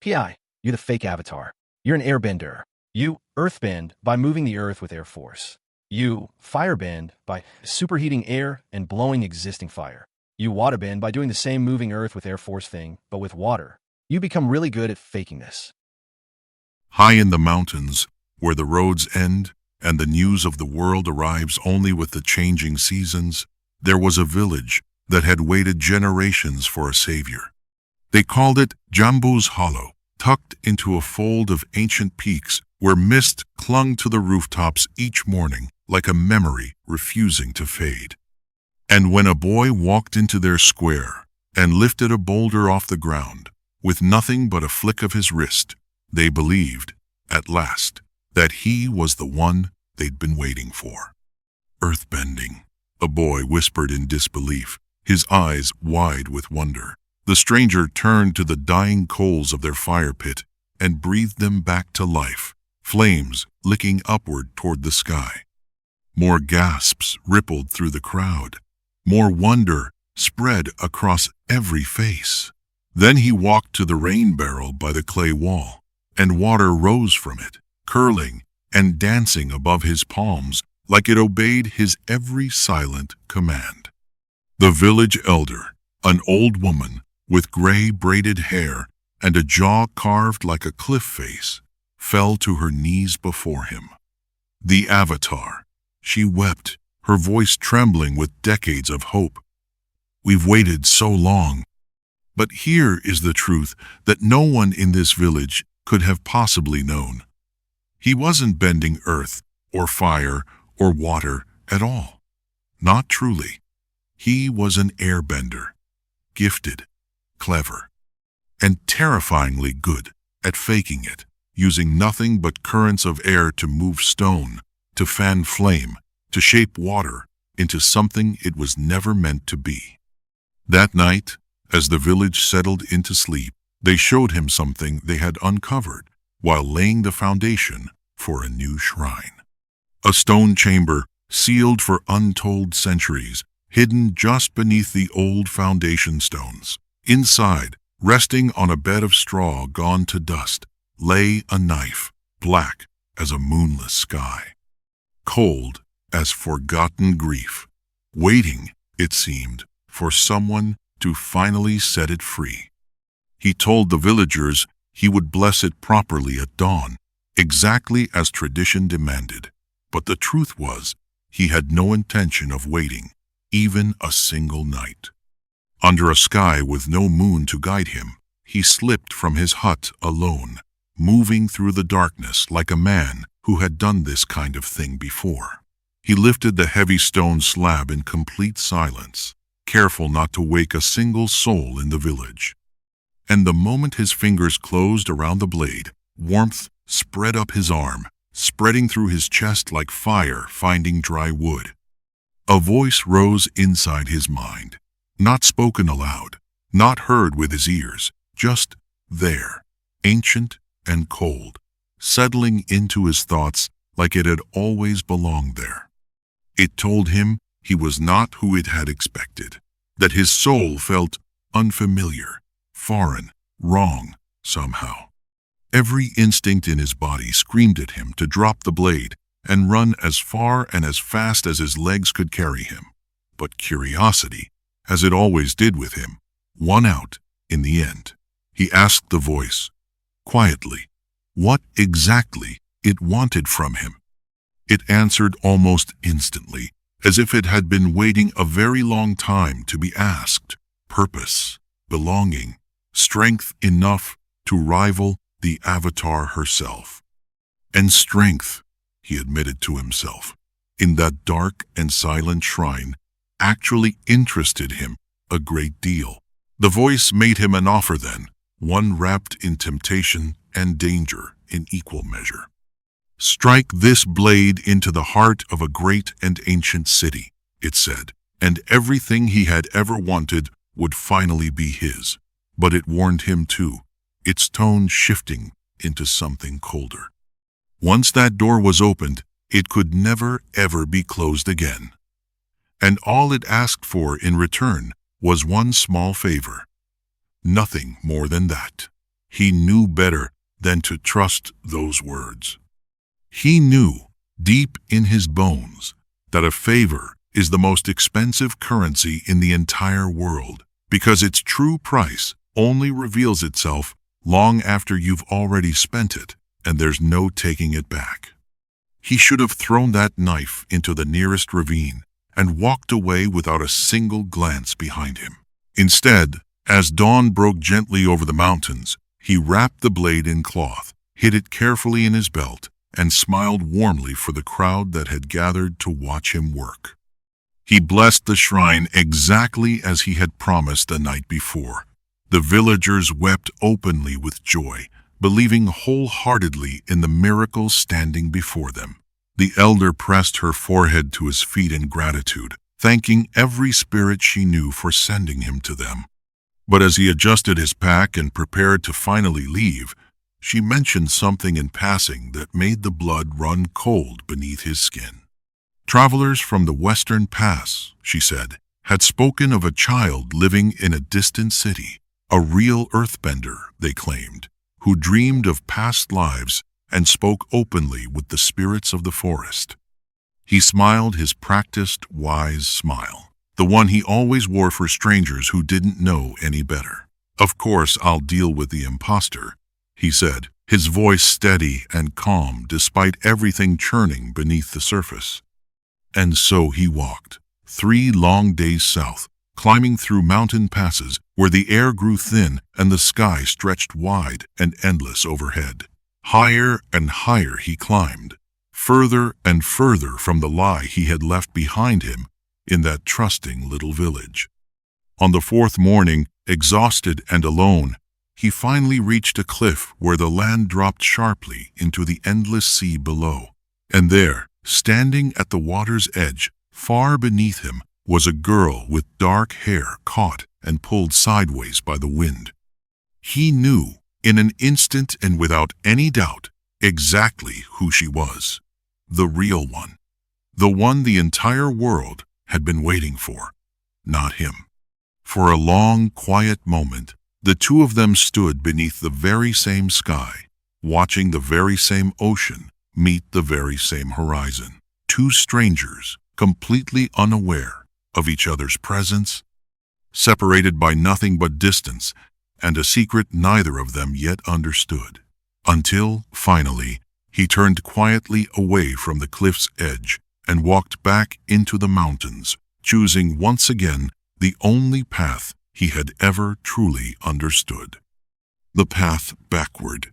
PI, you're the fake avatar. You're an airbender. You earthbend by moving the earth with air force. You firebend by superheating air and blowing existing fire. You waterbend by doing the same moving earth with air force thing, but with water. You become really good at faking this. High in the mountains, where the roads end and the news of the world arrives only with the changing seasons, there was a village that had waited generations for a savior. They called it Jambu's Hollow, tucked into a fold of ancient peaks where mist clung to the rooftops each morning like a memory refusing to fade. And when a boy walked into their square and lifted a boulder off the ground, with nothing but a flick of his wrist, they believed, at last, that he was the one they'd been waiting for. Earthbending, a boy whispered in disbelief, his eyes wide with wonder. The stranger turned to the dying coals of their fire pit and breathed them back to life, flames licking upward toward the sky. More gasps rippled through the crowd. More wonder spread across every face. Then he walked to the rain barrel by the clay wall, and water rose from it, curling and dancing above his palms like it obeyed his every silent command. The village elder, an old woman with gray braided hair and a jaw carved like a cliff face, fell to her knees before him. The avatar, she wept, her voice trembling with decades of hope. "We've waited so long. But here is the truth that no one in this village could have possibly known. He wasn't bending earth or fire or water at all. Not truly. He was an airbender, gifted, clever, and terrifyingly good at faking it, using nothing but currents of air to move stone, to fan flame, to shape water into something it was never meant to be." That night, as the village settled into sleep, they showed him something they had uncovered while laying the foundation for a new shrine. A stone chamber sealed for untold centuries, hidden just beneath the old foundation stones. Inside, resting on a bed of straw gone to dust, lay a knife, black as a moonless sky, cold as forgotten grief, waiting, it seemed, for someone to finally set it free. He told the villagers he would bless it properly at dawn, exactly as tradition demanded. But the truth was, he had no intention of waiting, even a single night. Under a sky with no moon to guide him, he slipped from his hut alone, moving through the darkness like a man who had done this kind of thing before. He lifted the heavy stone slab in complete silence, careful not to wake a single soul in the village. And the moment his fingers closed around the blade, warmth spread up his arm, spreading through his chest like fire finding dry wood. A voice rose inside his mind, not spoken aloud, not heard with his ears, just there, ancient and cold, settling into his thoughts like it had always belonged there. It told him he was not who it had expected, that his soul felt unfamiliar, foreign, wrong, somehow. Every instinct in his body screamed at him to drop the blade and run as far and as fast as his legs could carry him. But curiosity, as it always did with him, won out in the end. He asked the voice, quietly, what exactly it wanted from him. It answered almost instantly, as if it had been waiting a very long time to be asked. Purpose, belonging, strength enough to rival the avatar herself. And strength, he admitted to himself, in that dark and silent shrine, actually interested him a great deal. The voice made him an offer then, one wrapped in temptation and danger in equal measure. "Strike this blade into the heart of a great and ancient city," it said, and everything he had ever wanted would finally be his. But it warned him too, its tone shifting into something colder. Once that door was opened, it could never ever be closed again. And all it asked for in return was one small favor. Nothing more than that. he knew better than to trust those words. He knew, deep in his bones, that a favor is the most expensive currency in the entire world, because its true price only reveals itself long after you've already spent it, and there's no taking it back. He should have thrown that knife into the nearest ravine and walked away without a single glance behind him. Instead, as dawn broke gently over the mountains, he wrapped the blade in cloth, hid it carefully in his belt, and smiled warmly for the crowd that had gathered to watch him work. He blessed the shrine exactly as he had promised the night before. The villagers wept openly with joy, believing wholeheartedly in the miracle standing before them. The elder pressed her forehead to his feet in gratitude, thanking every spirit she knew for sending him to them. But as he adjusted his pack and prepared to finally leave, she mentioned something in passing that made the blood run cold beneath his skin. Travelers from the Western Pass, she said, had spoken of a child living in a distant city, a real earthbender, they claimed, who dreamed of past lives and spoke openly with the spirits of the forest. He smiled his practiced, wise smile, the one he always wore for strangers who didn't know any better. "Of course I'll deal with the imposter," he said, his voice steady and calm despite everything churning beneath the surface. And so he walked, 3 long days south, climbing through mountain passes where the air grew thin and the sky stretched wide and endless overhead. Higher and higher he climbed, further and further from the lie he had left behind him in that trusting little village. On the 4th morning, exhausted and alone, he finally reached a cliff where the land dropped sharply into the endless sea below. And there, standing at the water's edge, far beneath him, was a girl with dark hair caught and pulled sideways by the wind. He knew, in an instant and without any doubt, exactly who she was. The real one. The one the entire world had been waiting for, not him. For a long, quiet moment, the two of them stood beneath the very same sky, watching the very same ocean meet the very same horizon. Two strangers, completely unaware of each other's presence, separated by nothing but distance and a secret neither of them yet understood. Until, finally, he turned quietly away from the cliff's edge and walked back into the mountains, choosing once again the only path he had ever truly understood. The path backward.